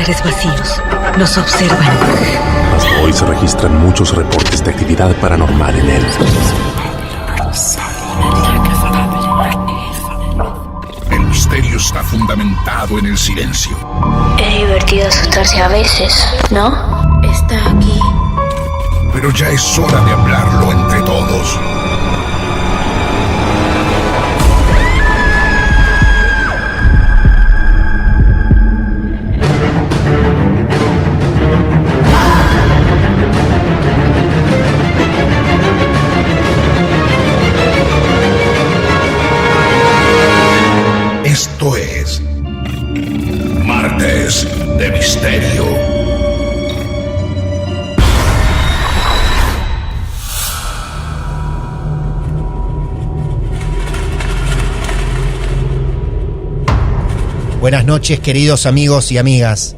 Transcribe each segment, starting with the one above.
seres vacíos nos observan. Hasta hoy se registran muchos reportes de actividad paranormal en él. El misterio está fundamentado en el silencio. Es divertido asustarse a veces, ¿no? Está aquí. Pero ya es hora de hablarlo entre todos. Esto es Martes de Misterio. Buenas noches, queridos amigos y amigas,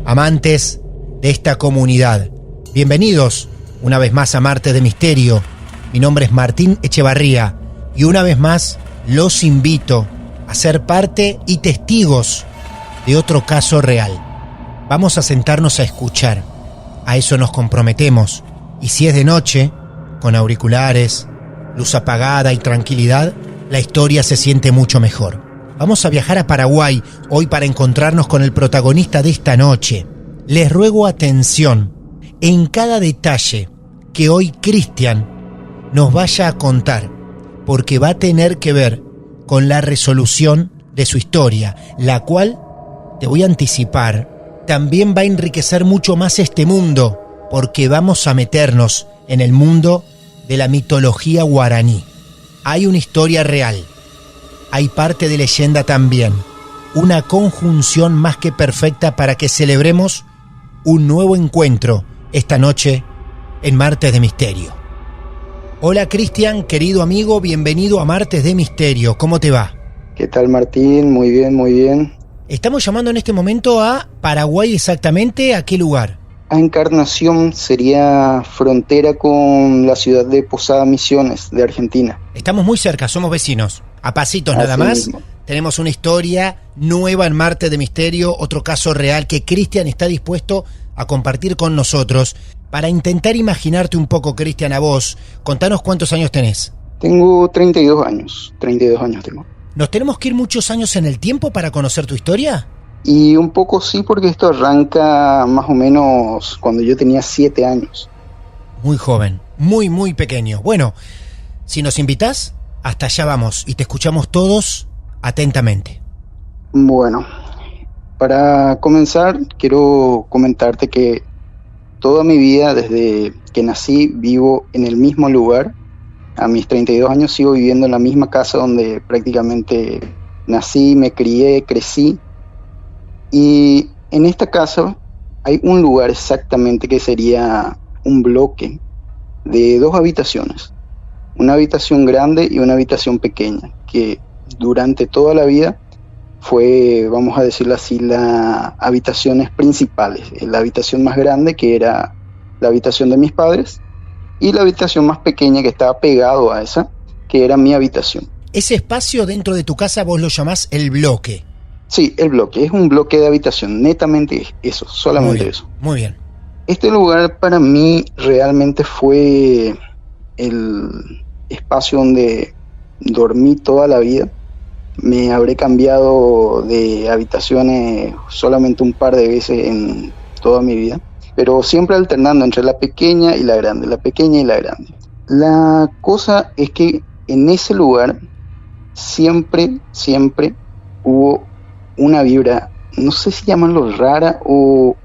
amantes de esta comunidad. Bienvenidos una vez más a Martes de Misterio. Mi nombre es Martín Echevarría y una vez más los invito a ser parte y testigos de otro caso real. Vamos a sentarnos a escuchar, a eso nos comprometemos. Y si es de noche, con auriculares, luz apagada y tranquilidad, la historia se siente mucho mejor. Vamos a viajar a Paraguay hoy para encontrarnos con el protagonista de esta noche. Les ruego atención en cada detalle que hoy Cristian nos vaya a contar, porque va a tener que ver con la resolución de su historia, la cual, te voy a anticipar, también va a enriquecer mucho más este mundo, porque vamos a meternos en el mundo de la mitología guaraní. Hay una historia real, hay parte de leyenda también, una conjunción más que perfecta para que celebremos un nuevo encuentro esta noche en Martes de Misterio. Hola Cristian, querido amigo, bienvenido a Martes de Misterio. ¿Cómo te va? ¿Qué tal, Martín? Muy bien, muy bien. Estamos llamando en este momento a Paraguay exactamente. ¿A qué lugar? A Encarnación, sería frontera con la ciudad de Posada Misiones, de Argentina. Estamos muy cerca, somos vecinos. A pasitos nada Así más. mismo. Tenemos una historia nueva en Martes de Misterio, otro caso real que Cristian está dispuesto a compartir con nosotros. Para intentar imaginarte un poco, Cristian, a vos, contanos cuántos años tenés. Tengo 32 años, 32 años tengo. ¿Nos tenemos que ir muchos años en el tiempo para conocer tu historia? Y un poco sí, porque esto arranca más o menos cuando yo tenía 7 años. Muy joven, muy pequeño. Bueno, si nos invitás, hasta allá vamos y te escuchamos todos atentamente. Bueno, para comenzar, quiero comentarte que toda mi vida, desde que nací, vivo en el mismo lugar. A mis 32 años sigo viviendo en la misma casa donde prácticamente nací, me crié, crecí. Y en esta casa hay un lugar exactamente que sería un bloque de 2 habitaciones. Una habitación grande y una habitación pequeña, que durante toda la vida fue, vamos a decirlo así, las habitaciones principales. La habitación más grande, que era la habitación de mis padres, y la habitación más pequeña, que estaba pegado a esa, que era mi habitación. Ese espacio dentro de tu casa vos lo llamás el bloque. Sí, el bloque, es un bloque de habitación, netamente eso, solamente eso. Muy bien. Este lugar para mí realmente fue el espacio donde dormí toda la vida. Me habré cambiado de habitaciones solamente un par de veces en toda mi vida, pero siempre alternando entre la pequeña y la grande, la pequeña y la grande. La cosa es que en ese lugar siempre hubo una vibra, no sé si llamarlo rara o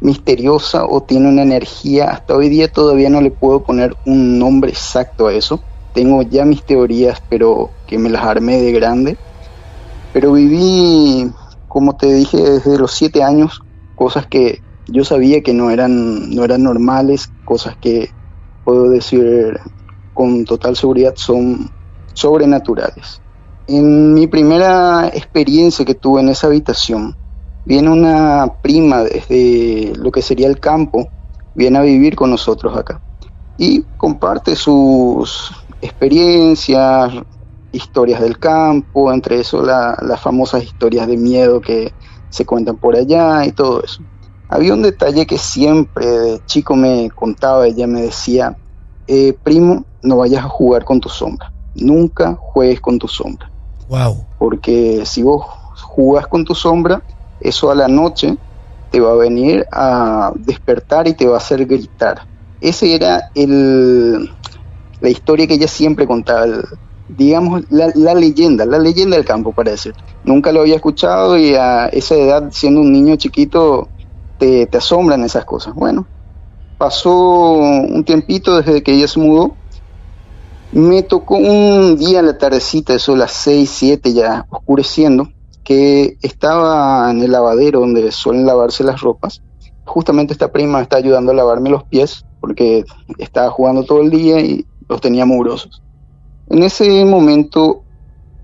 misteriosa o tiene una energía. Hasta hoy día todavía no le puedo poner un nombre exacto a eso. Tengo ya mis teorías, pero que me las armé de grande. Pero viví, como te dije, desde los 7 años, cosas que yo sabía que no eran normales, cosas que puedo decir con total seguridad son sobrenaturales. En mi primera experiencia que tuve en esa habitación, viene una prima desde lo que sería el campo, viene a vivir con nosotros acá y comparte sus experiencias, historias del campo, entre eso las famosas historias de miedo que se cuentan por allá y todo eso. Había un detalle que siempre de chico me contaba, ella me decía, primo, no vayas a jugar con tu sombra, nunca juegues con tu sombra. Wow. Porque si vos jugás con tu sombra, eso a la noche te va a venir a despertar y te va a hacer gritar. Ese era la historia que ella siempre contaba, digamos la leyenda del campo, para decir. Nunca lo había escuchado y a esa edad, siendo un niño chiquito, te asombran esas cosas. Bueno, pasó un tiempito desde que ella se mudó. Me tocó un día a la tardecita, eso a las 6, 7 ya oscureciendo, que estaba en el lavadero donde suelen lavarse las ropas. Justamente esta prima me está ayudando a lavarme los pies porque estaba jugando todo el día y los tenía mugrosos. En ese momento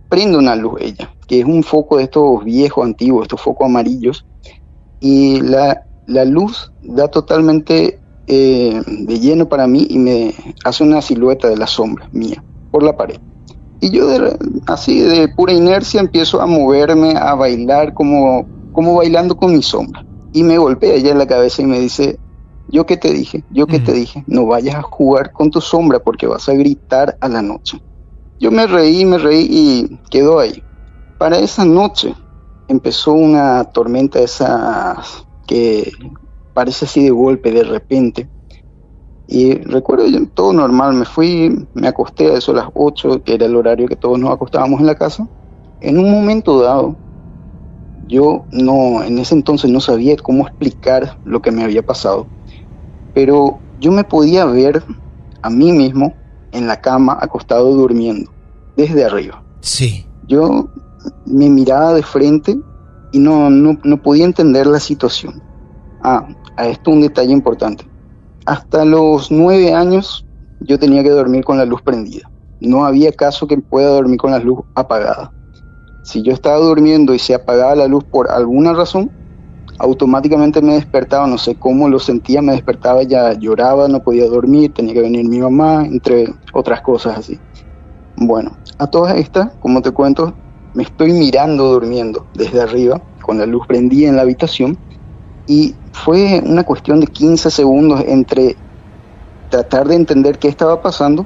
prende una luz ella, que es un foco de estos viejos, antiguos, estos focos amarillos, y la luz da totalmente de lleno para mí y me hace una silueta de la sombra mía por la pared. Y yo así de pura inercia empiezo a moverme, a bailar como bailando con mi sombra. Y me golpea ella en la cabeza y me dice, yo qué te dije, no vayas a jugar con tu sombra porque vas a gritar a la noche. Yo me reí y quedó ahí. Para esa noche empezó una tormenta esas que parece así de golpe, de repente. Y recuerdo yo, todo normal, me acosté a eso a las 8, que era el horario que todos nos acostábamos en la casa. En un momento dado, yo en ese entonces no sabía cómo explicar lo que me había pasado, pero yo me podía ver a mí mismo en la cama acostado durmiendo, desde arriba. Sí. Yo me miraba de frente y no podía entender la situación. A esto un detalle importante. Hasta los 9 años yo tenía que dormir con la luz prendida. No había caso que pueda dormir con la luz apagada. Si yo estaba durmiendo y se apagaba la luz por alguna razón, automáticamente me despertaba, no sé cómo lo sentía, me despertaba, ya lloraba, no podía dormir, tenía que venir mi mamá, entre otras cosas así. Bueno, a todas estas, como te cuento, me estoy mirando durmiendo desde arriba, con la luz prendida en la habitación, y fue una cuestión de 15 segundos entre tratar de entender qué estaba pasando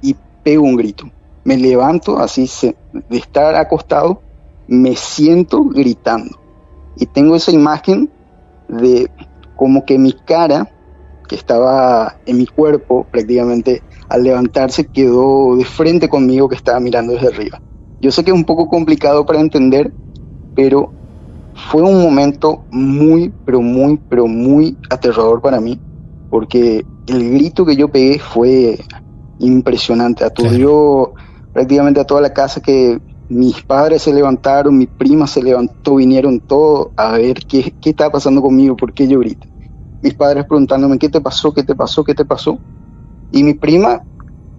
y pego un grito. Me levanto, así de estar acostado, me siento gritando. Y tengo esa imagen de como que mi cara, que estaba en mi cuerpo prácticamente, al levantarse quedó de frente conmigo, que estaba mirando desde arriba. Yo sé que es un poco complicado para entender, pero fue un momento muy, pero muy, pero muy aterrador para mí, porque el grito que yo pegué fue impresionante, aturdió prácticamente a toda la casa, que mis padres se levantaron, mi prima se levantó, vinieron todos a ver qué estaba pasando conmigo, por qué yo grito. Mis padres preguntándome, ¿qué te pasó? ¿Qué te pasó? ¿Qué te pasó? Y mi prima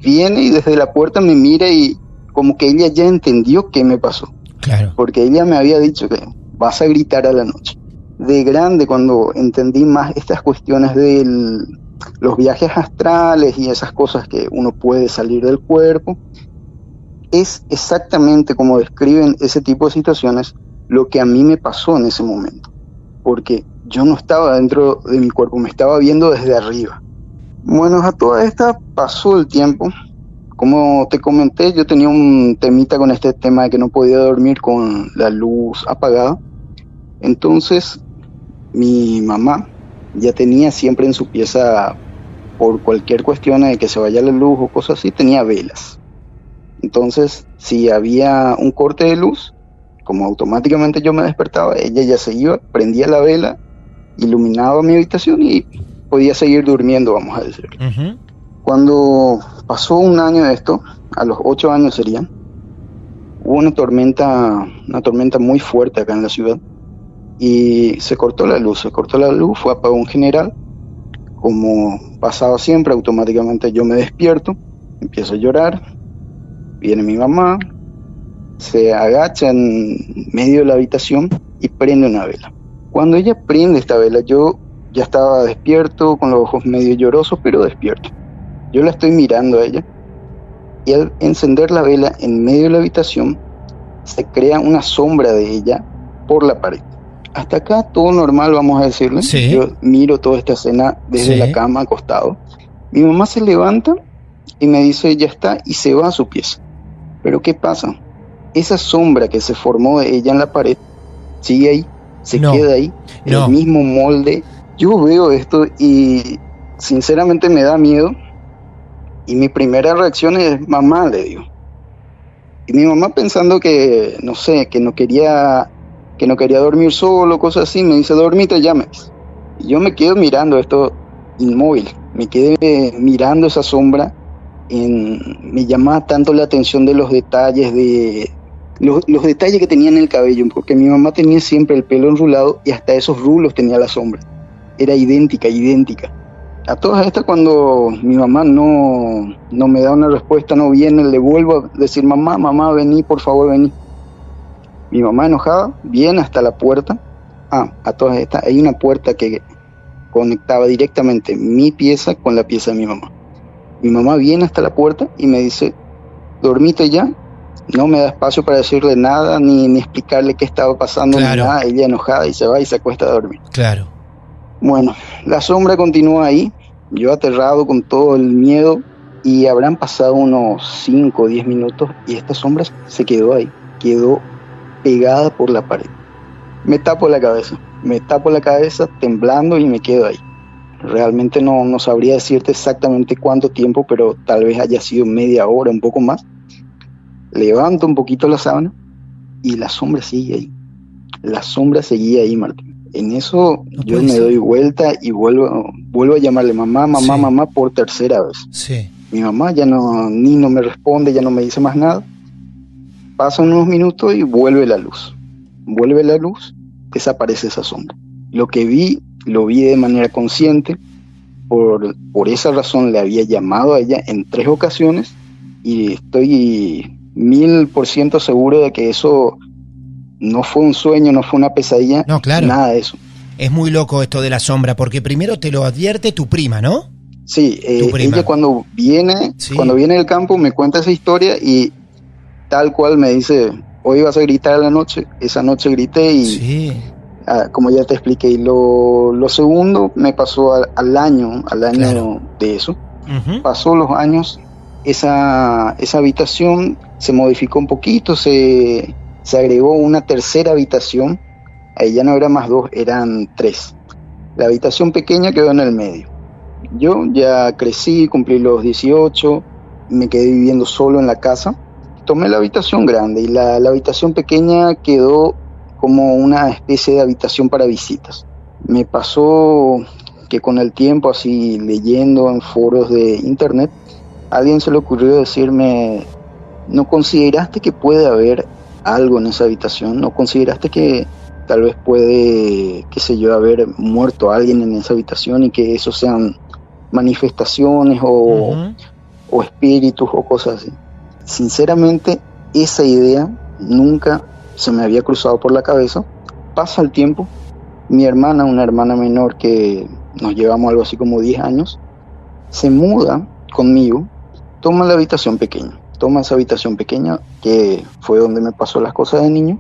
viene y desde la puerta me mira y como que ella ya entendió qué me pasó. Claro. Porque ella me había dicho que vas a gritar a la noche. De grande, cuando entendí más estas cuestiones de los viajes astrales y esas cosas que uno puede salir del cuerpo, es exactamente como describen ese tipo de situaciones lo que a mí me pasó en ese momento. Porque yo no estaba dentro de mi cuerpo, me estaba viendo desde arriba. Bueno, a toda esta pasó el tiempo. Como te comenté, yo tenía un temita con este tema de que no podía dormir con la luz apagada. Entonces, mi mamá ya tenía siempre en su pieza, por cualquier cuestión de que se vaya la luz o cosas así, tenía velas. Entonces, si había un corte de luz, como automáticamente yo me despertaba, ella ya se iba, prendía la vela, iluminaba mi habitación y podía seguir durmiendo, vamos a decir. Uh-huh. Cuando pasó un año de esto, a los 8 años serían, hubo una tormenta muy fuerte acá en la ciudad y se cortó la luz, fue apagón general. Como pasaba siempre, automáticamente yo me despierto, empiezo a llorar, viene mi mamá, se agacha en medio de la habitación y prende una vela. Cuando ella prende esta vela, yo ya estaba despierto, con los ojos medio llorosos, pero despierto. Yo la estoy mirando a ella y al encender la vela en medio de la habitación se crea una sombra de ella por la pared. Hasta acá todo normal, vamos a decirle. Sí. Yo miro toda esta escena desde Sí. la cama, acostado. Mi mamá se levanta y me dice, ya está, y se va a su pieza. Pero ¿qué pasa? Esa sombra que se formó de ella en la pared sigue ahí, se No. queda ahí, No. el mismo molde. Yo veo esto y sinceramente me da miedo. Y mi primera reacción es, mamá, le digo. Y mi mamá, pensando que, no sé, que no quería dormir solo, cosas así, me dice, dormite ya, me dice. Y yo me quedo mirando esto inmóvil, me quedé mirando esa sombra. Me llamaba tanto la atención de los detalles, los detalles que tenía en el cabello, porque mi mamá tenía siempre el pelo enrulado y hasta esos rulos tenía la sombra. Era idéntica. A todas estas, cuando mi mamá no me da una respuesta, no viene, le vuelvo a decir, mamá, vení, por favor, vení. Mi mamá, enojada, viene hasta la puerta. A todas estas, hay una puerta que conectaba directamente mi pieza con la pieza de mi mamá. Mi mamá viene hasta la puerta y me dice, dormite ya. No me da espacio para decirle nada, ni explicarle qué estaba pasando, Claro. ni nada. Ella enojada y se va y se acuesta a dormir. Claro. Bueno, la sombra continúa ahí, yo aterrado con todo el miedo, y habrán pasado unos 5 o 10 minutos y esta sombra se quedó ahí, quedó pegada por la pared. Me tapo la cabeza temblando y me quedo ahí. Realmente no sabría decirte exactamente cuánto tiempo, pero tal vez haya sido media hora, un poco más. Levanto un poquito la sábana y la sombra sigue ahí. La sombra seguía ahí, Martín. En eso No yo puede me ser. doy vuelta y vuelvo a llamarle mamá Sí. por tercera vez. Sí. Mi mamá ya no me responde, ya no me dice más nada. Pasan unos minutos y vuelve la luz. Desaparece esa sombra. Lo que vi, lo vi de manera consciente. Por esa razón le había llamado a ella en 3 ocasiones y estoy 1000% seguro de que eso no fue un sueño, no fue una pesadilla, No, claro. nada de eso. Es muy loco esto de la sombra, porque primero te lo advierte tu prima, ¿no? Sí, Tu prima. ella cuando viene del campo me cuenta esa historia y tal cual me dice, hoy vas a gritar a la noche. Esa noche grité y Sí. como ya te expliqué. Y lo segundo me pasó al año Claro. de eso. Ujú. Pasó los años, esa habitación se modificó un poquito, se agregó una tercera habitación. Ahí ya no eran más 2, eran 3. La habitación pequeña quedó en el medio. Yo ya crecí, cumplí los 18, me quedé viviendo solo en la casa. Tomé la habitación grande y la habitación pequeña quedó como una especie de habitación para visitas. Me pasó que con el tiempo, así leyendo en foros de internet, a alguien se le ocurrió decirme, ¿no consideraste que puede haber algo en esa habitación? ¿No consideraste que tal vez puede, qué sé yo, haber muerto alguien en esa habitación y que eso sean manifestaciones Ujú. o espíritus o cosas así? Sinceramente, esa idea nunca se me había cruzado por la cabeza. Pasa el tiempo, mi hermana, una hermana menor que nos llevamos algo así como 10 años, se muda conmigo, toma esa habitación pequeña que fue donde me pasó las cosas de niño,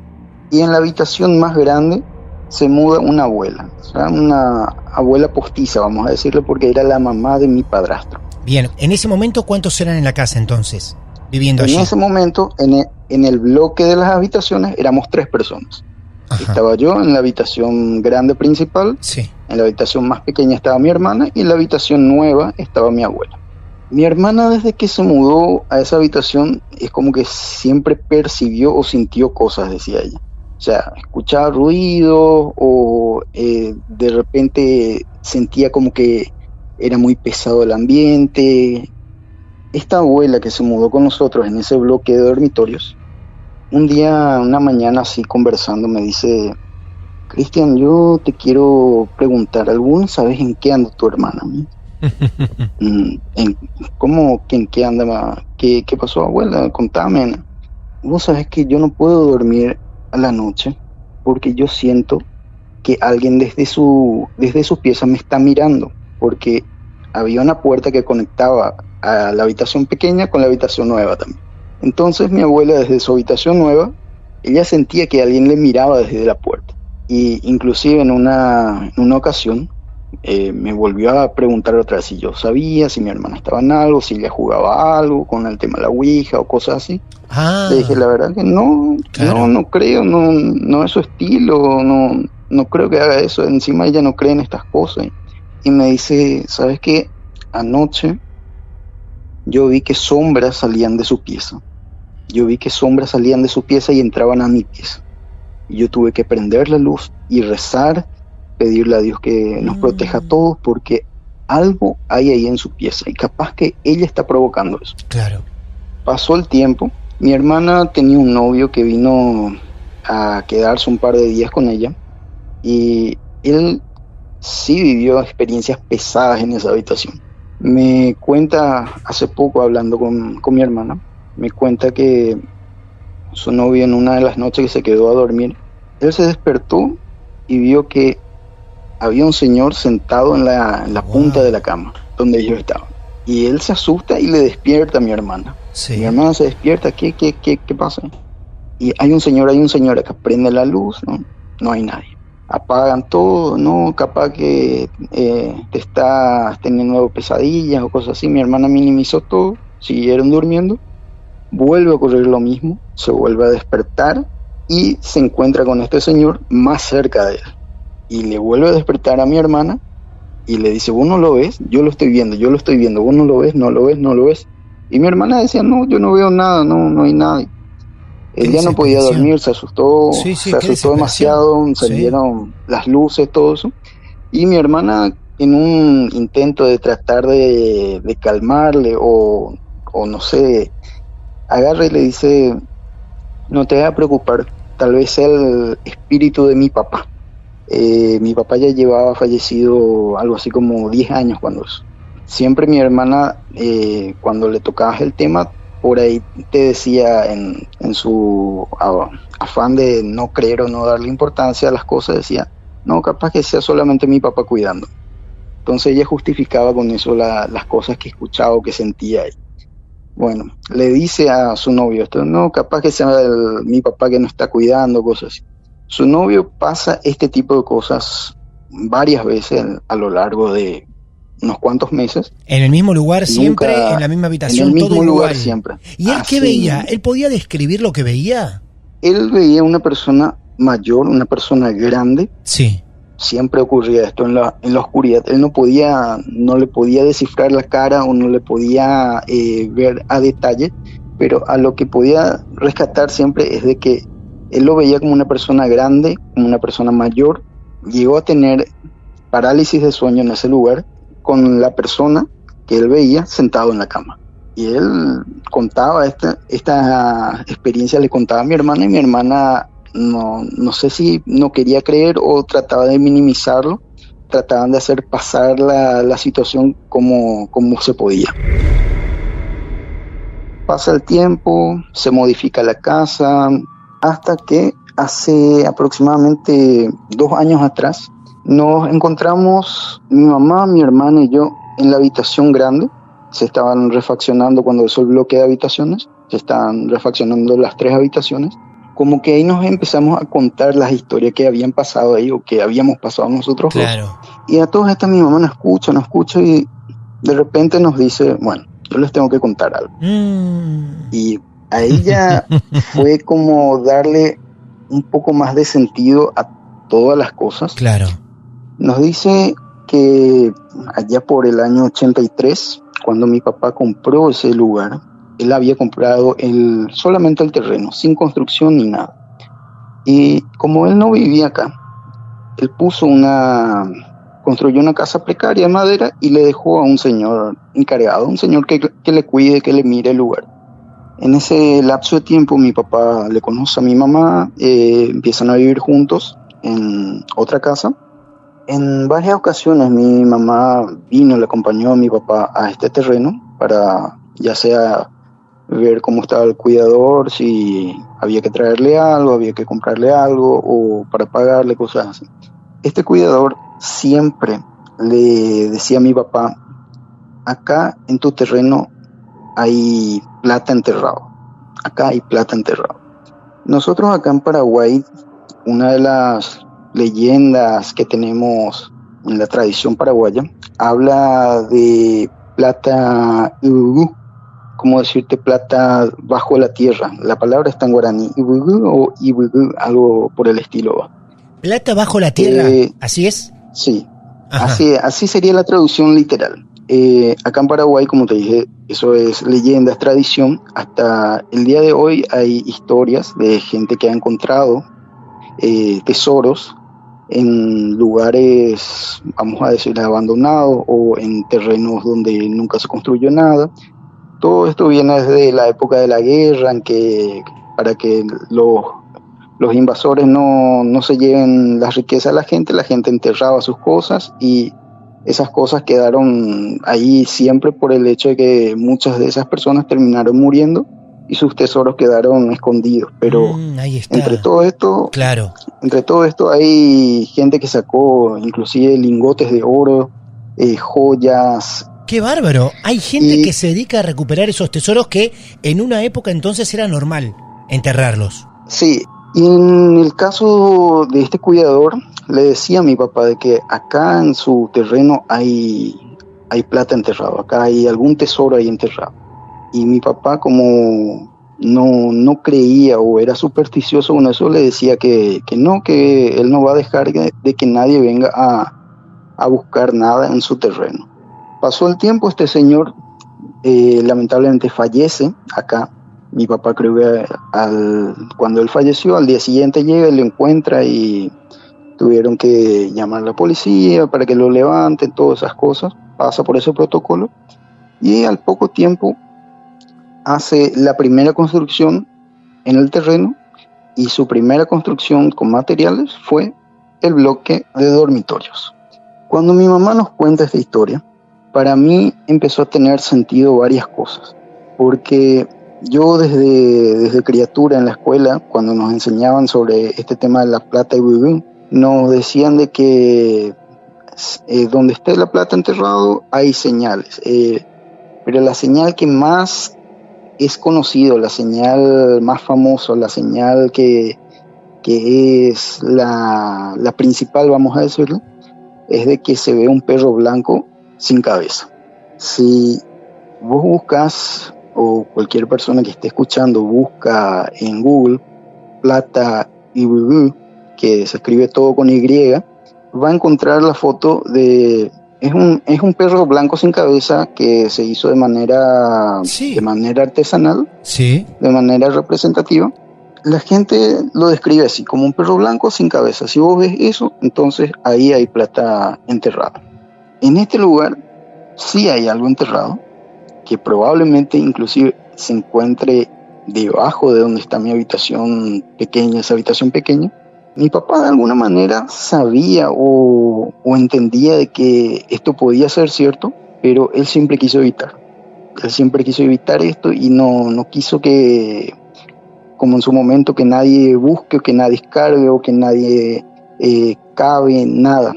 y en la habitación más grande se muda una abuela, o sea, una abuela postiza, vamos a decirlo, porque era la mamá de mi padrastro. Bien, en ese momento, ¿cuántos eran en la casa entonces? Viviendo En allí. ese momento, en el bloque de las habitaciones, éramos 3 personas. Ajá. Estaba yo en la habitación grande principal, Sí. en la habitación más pequeña estaba mi hermana y en la habitación nueva estaba mi abuela. Mi hermana, desde que se mudó a esa habitación, es como que siempre percibió o sintió cosas, decía ella. O sea, escuchaba ruidos o de repente sentía como que era muy pesado el ambiente. Esta abuela que se mudó con nosotros en ese bloque de dormitorios, un día, una mañana así conversando, me dice, Cristian, yo te quiero preguntar, ¿alguna sabes en qué anda tu hermana? ¿Cómo que en qué anda? ¿Qué pasó, abuela? Contame. Vos sabés que yo no puedo dormir a la noche porque yo siento que alguien desde su pieza me está mirando, porque había una puerta que conectaba a la habitación pequeña con la habitación nueva también. Entonces mi abuela, desde su habitación nueva, ella sentía que alguien le miraba desde la puerta. Y inclusive en una ocasión me volvió a preguntar otra vez si yo sabía, si mi hermana estaba en algo, si ella jugaba algo con el tema de la Ouija o cosas así. Ah, Le dije, la verdad que no, claro. no creo, no es su estilo, no creo que haga eso. Encima ella no cree en estas cosas. Y me dice, ¿sabes qué? Anoche yo vi que sombras salían de su pieza. Yo vi que sombras salían de su pieza y entraban a mi pieza. Y yo tuve que prender la luz y rezar, pedirle a Dios que nos proteja a todos, porque algo hay ahí en su pieza y capaz que ella está provocando eso. Claro. Pasó el tiempo. Mi hermana tenía un novio que vino a quedarse un par de días con ella y él sí vivió experiencias pesadas en esa habitación. Me cuenta hace poco, hablando con mi hermana, me cuenta que su novio, en una de las noches que se quedó a dormir, él se despertó y vio que había un señor sentado en la punta de la cama donde ellos estaban. Y él se asusta y le despierta a mi hermana. Sí. Mi hermana se despierta, ¿qué pasa? Y hay un señor acá, prende la luz, no hay nadie. Apagan todo, no, capaz que te estás teniendo pesadillas o cosas así. Mi hermana minimizó todo, siguieron durmiendo. Vuelve a ocurrir lo mismo, se vuelve a despertar y se encuentra con este señor más cerca de él. Y le vuelve a despertar a mi hermana y le dice, ¿vos no lo ves? Yo lo estoy viendo, ¿vos no lo ves? No lo ves. Y mi hermana decía, no, yo no veo nada, no hay nada. Él ya no podía dormir, se asustó, se asustó demasiado, salieron las luces, todo eso. Y mi hermana, en un intento de tratar de calmarle o no sé, agarra y le dice, no te vayas a preocupar, tal vez sea el espíritu de mi papá. Mi papá ya llevaba fallecido algo así como 10 años cuando eso. Siempre mi hermana, cuando le tocabas el tema, por ahí te decía en su afán de no creer o no darle importancia a las cosas, decía, no, capaz que sea solamente mi papá cuidando. Entonces ella justificaba con eso las cosas que escuchaba o que sentía ella. Bueno, le dice a su novio esto, no, capaz que sea mi papá que no está cuidando, cosas así. Su novio pasa este tipo de cosas varias veces a lo largo de unos cuantos meses. En el mismo lugar siempre, en la misma habitación, en el mismo todo lugar igual. Siempre. ¿Y él qué veía? ¿Él podía describir lo que veía? Él veía una persona mayor, una persona grande. Sí. Siempre ocurría esto en la oscuridad. Él no le podía descifrar la cara o no le podía ver a detalle, pero a lo que podía rescatar siempre es de que él lo veía como una persona grande, como una persona mayor. Llegó a tener parálisis de sueño en ese lugar con la persona que él veía sentado en la cama. Y él contaba esta experiencia, le contaba a mi hermana, y mi hermana no sé si no quería creer o trataba de minimizarlo. Trataban de hacer pasar la situación como se podía. Pasa el tiempo, se modifica la casa, hasta que hace aproximadamente 2 años atrás nos encontramos mi mamá, mi hermana y yo en la habitación grande. Se estaban refaccionando cuando hizo el bloque de habitaciones, se estaban refaccionando las 3 habitaciones. Como que ahí nos empezamos a contar las historias que habían pasado ahí o que habíamos pasado nosotros dos. Y a todas estas mi mamá nos escucha y de repente nos dice, bueno, yo les tengo que contar algo. Y a ella fue como darle un poco más de sentido a todas las cosas. Claro. Nos dice que allá por el año 83, cuando mi papá compró ese lugar, él había comprado solamente el terreno, sin construcción ni nada. Y como él no vivía acá, él construyó una casa precaria de madera y le dejó a un señor encargado, un señor que le cuide, que le mire el lugar. En ese lapso de tiempo mi papá le conoce a mi mamá, empiezan a vivir juntos en otra casa. En varias ocasiones mi mamá le acompañó a mi papá a este terreno para ya sea ver cómo estaba el cuidador, si había que traerle algo, había que comprarle algo o para pagarle, cosas así. Este cuidador siempre le decía a mi papá, acá en tu terreno hay plata enterrado, acá hay plata enterrado. Nosotros acá en Paraguay, una de las leyendas que tenemos en la tradición paraguaya, habla de plata ibugú, como decirte plata bajo la tierra. La palabra está en guaraní, ibugú o ibugú, algo por el estilo. Plata bajo la tierra, ¿así es? Sí, Ajá. así sería la traducción literal. Acá en Paraguay, como te dije, eso es leyenda, es tradición. Hasta el día de hoy hay historias de gente que ha encontrado tesoros en lugares, vamos a decir, abandonados o en terrenos donde nunca se construyó nada. Todo esto viene desde la época de la guerra, en que para que los invasores no se lleven las riquezas de la gente enterraba sus cosas y esas cosas quedaron ahí siempre por el hecho de que muchas de esas personas terminaron muriendo y sus tesoros quedaron escondidos. Pero ahí está. entre todo esto hay gente que sacó inclusive lingotes de oro, joyas. ¡Qué bárbaro! Hay gente que se dedica a recuperar esos tesoros que en una época entonces era normal enterrarlos. Sí, y en el caso de este cuidador, le decía a mi papá de que acá en su terreno hay plata enterrado, acá hay algún tesoro ahí enterrado. Y mi papá, como no creía o era supersticioso con eso, le decía que no, que él no va a dejar de que nadie venga a buscar nada en su terreno. Pasó el tiempo, este señor lamentablemente fallece acá. Mi papá, creo que cuando él falleció, al día siguiente llega y lo encuentra y tuvieron que llamar a la policía para que lo levanten, todas esas cosas. Pasa por ese protocolo y al poco tiempo hace la primera construcción en el terreno, y su primera construcción con materiales fue el bloque de dormitorios. Cuando mi mamá nos cuenta esta historia, para mí empezó a tener sentido varias cosas, porque yo desde criatura en la escuela, cuando nos enseñaban sobre este tema de la plata y ibugú, nos decían de que donde esté la plata enterrado hay señales, pero la señal que más es conocido, la señal más famosa, la señal que es la principal, vamos a decirlo, es de que se ve un perro blanco sin cabeza. Si vos buscas, o cualquier persona que esté escuchando busca en Google plata ibugú, que se escribe todo con Y, va a encontrar la foto de... Es un perro blanco sin cabeza que se hizo de manera artesanal, sí, de manera representativa. La gente lo describe así, como un perro blanco sin cabeza. Si vos ves eso, entonces ahí hay plata enterrada. En este lugar sí hay algo enterrado, que probablemente inclusive se encuentre debajo de donde está mi habitación pequeña, esa habitación pequeña. Mi papá de alguna manera sabía o entendía de que esto podía ser cierto, pero él siempre quiso evitar. Él siempre quiso evitar esto y no quiso que, como en su momento, que nadie busque, o que nadie escarbe, o que nadie cabe, nada.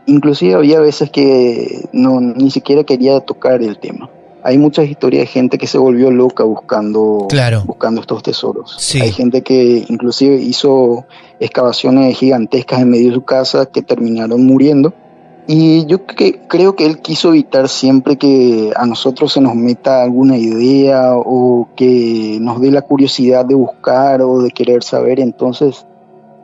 Inclusive había veces que ni siquiera quería tocar el tema. Hay muchas historias de gente que se volvió loca buscando estos tesoros. Sí. Hay gente que inclusive hizo excavaciones gigantescas en medio de su casa que terminaron muriendo. Y yo creo que él quiso evitar siempre que a nosotros se nos meta alguna idea o que nos dé la curiosidad de buscar o de querer saber. Entonces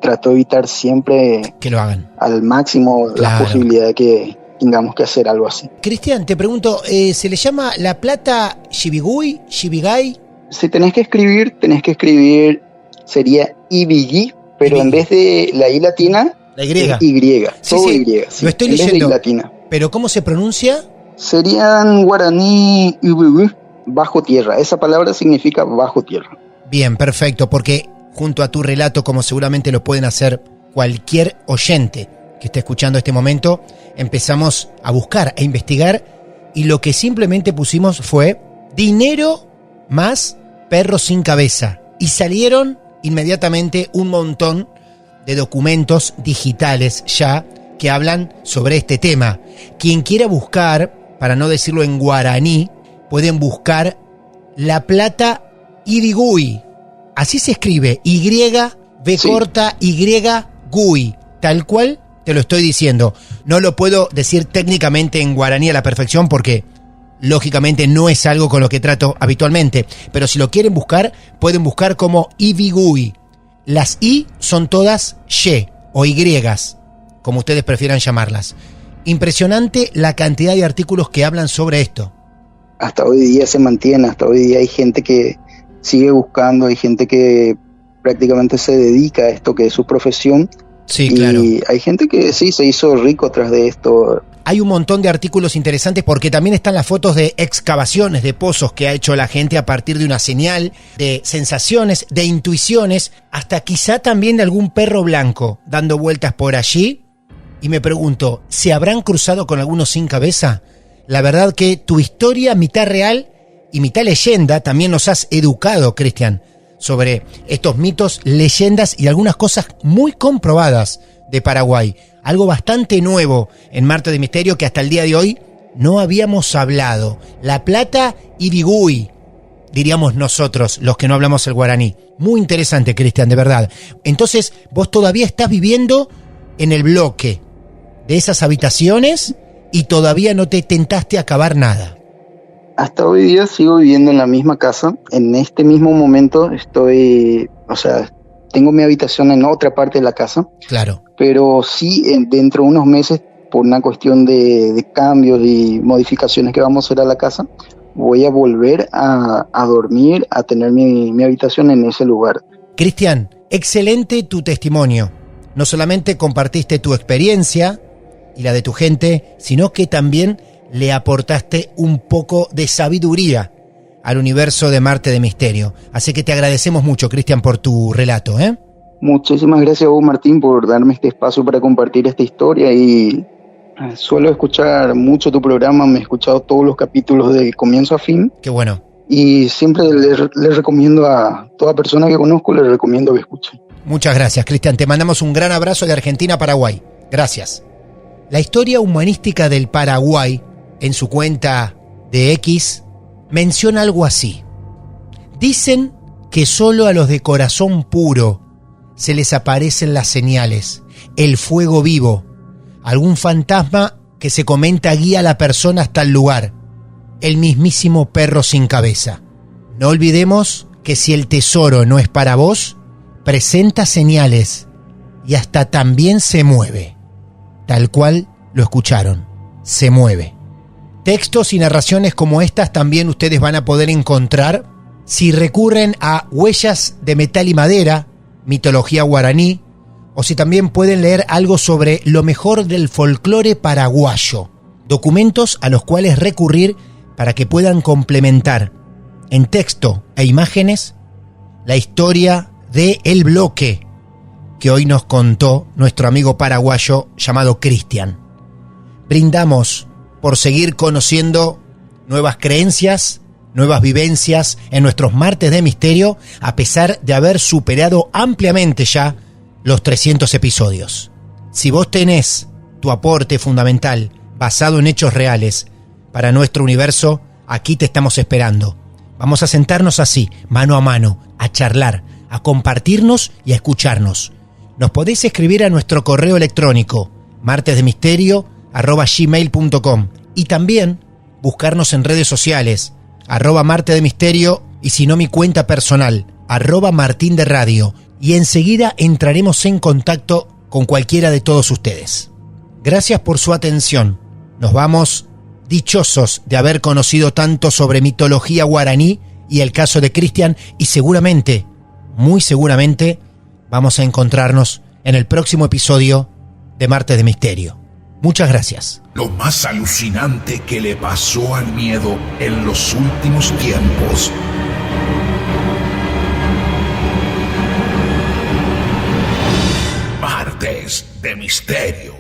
trató de evitar siempre que lo hagan al máximo la posibilidad de que tengamos que hacer algo así. Cristian, te pregunto, ¿se le llama la plata Xibigui, Xibigay? Si tenés que escribir, sería Ibigui, pero en vez de la I latina, la Y. Y. Sí, todo sí, Y. Lo estoy leyendo. Latina. ¿Pero cómo se pronuncia? Serían guaraní ibugú, bajo tierra. Esa palabra significa bajo tierra. Bien, perfecto, porque junto a tu relato, como seguramente lo pueden hacer cualquier oyente que esté escuchando este momento, empezamos a buscar, a investigar, y lo que simplemente pusimos fue dinero más perro sin cabeza, y salieron inmediatamente un montón de documentos digitales ya que hablan sobre este tema. Quien quiera buscar, para no decirlo en guaraní, pueden buscar la plata ibigui, así se escribe, Y, B corta, Y, Gui. tal cual te lo estoy diciendo. No lo puedo decir técnicamente en guaraní a la perfección porque lógicamente no es algo con lo que trato habitualmente, pero si lo quieren buscar, pueden buscar como Ibigui. Las I son todas Y o Y, como ustedes prefieran llamarlas. Impresionante la cantidad de artículos que hablan sobre esto. Hasta hoy día se mantiene, hasta hoy día hay gente que sigue buscando, hay gente que prácticamente se dedica a esto que es su profesión. Sí, claro. Y hay gente que sí se hizo rico tras de esto. Hay un montón de artículos interesantes porque también están las fotos de excavaciones de pozos que ha hecho la gente a partir de una señal, de sensaciones, de intuiciones, hasta quizá también de algún perro blanco dando vueltas por allí. Y me pregunto, ¿se habrán cruzado con algunos sin cabeza? La verdad que tu historia, mitad real y mitad leyenda, también nos has educado, Cristian, sobre estos mitos, leyendas y algunas cosas muy comprobadas de Paraguay. Algo bastante nuevo en Martes de Misterio que hasta el día de hoy no habíamos hablado. La Plata y Ibigui, diríamos nosotros, los que no hablamos el guaraní. Muy interesante, Cristian, de verdad. Entonces, vos todavía estás viviendo en el bloque de esas habitaciones y todavía no te tentaste a acabar nada. Hasta hoy día sigo viviendo en la misma casa. En este mismo momento tengo mi habitación en otra parte de la casa. Claro. Pero sí, dentro de unos meses, por una cuestión de cambios y modificaciones que vamos a hacer a la casa, voy a volver a dormir, a tener mi habitación en ese lugar. Cristian, excelente tu testimonio. No solamente compartiste tu experiencia y la de tu gente, sino que también le aportaste un poco de sabiduría al universo de Martes de Misterio. Así que te agradecemos mucho, Cristian, por tu relato, ¿eh? Muchísimas gracias a vos, Martín, por darme este espacio para compartir esta historia y suelo escuchar mucho tu programa, me he escuchado todos los capítulos de comienzo a fin. Qué bueno. Y siempre le recomiendo a toda persona que conozco, le recomiendo que escuche. Muchas gracias, Cristian. Te mandamos un gran abrazo de Argentina a Paraguay. Gracias. La historia humanística del Paraguay, en su cuenta de X, menciona algo así. Dicen que solo a los de corazón puro se les aparecen las señales, el fuego vivo, algún fantasma que se comenta guía a la persona hasta el lugar, el mismísimo perro sin cabeza. No olvidemos que si el tesoro no es para vos, presenta señales y hasta también se mueve. Tal cual lo escucharon, se mueve. Textos y narraciones como estas también ustedes van a poder encontrar si recurren a Huellas de Metal y Madera, mitología guaraní, o si también pueden leer algo sobre lo mejor del folclore paraguayo, documentos a los cuales recurrir para que puedan complementar en texto e imágenes la historia de El Bloque que hoy nos contó nuestro amigo paraguayo llamado Cristian. Brindamos por seguir conociendo nuevas creencias, nuevas vivencias en nuestros Martes de Misterio, a pesar de haber superado ampliamente ya los 300 episodios. Si vos tenés tu aporte fundamental basado en hechos reales para nuestro universo, aquí te estamos esperando. Vamos a sentarnos así, mano a mano, a charlar, a compartirnos y a escucharnos. Nos podéis escribir a nuestro correo electrónico martesdemisterio@gmail.com y también buscarnos en redes sociales @Martes de Misterio y si no mi cuenta personal @Martín de Radio, y enseguida entraremos en contacto con cualquiera de todos ustedes. Gracias por su atención. Nos vamos dichosos de haber conocido tanto sobre mitología guaraní y el caso de Cristian, y seguramente, muy seguramente, vamos a encontrarnos en el próximo episodio de Martes de Misterio. Muchas gracias. Lo más alucinante que le pasó al miedo en los últimos tiempos. Martes de Misterio.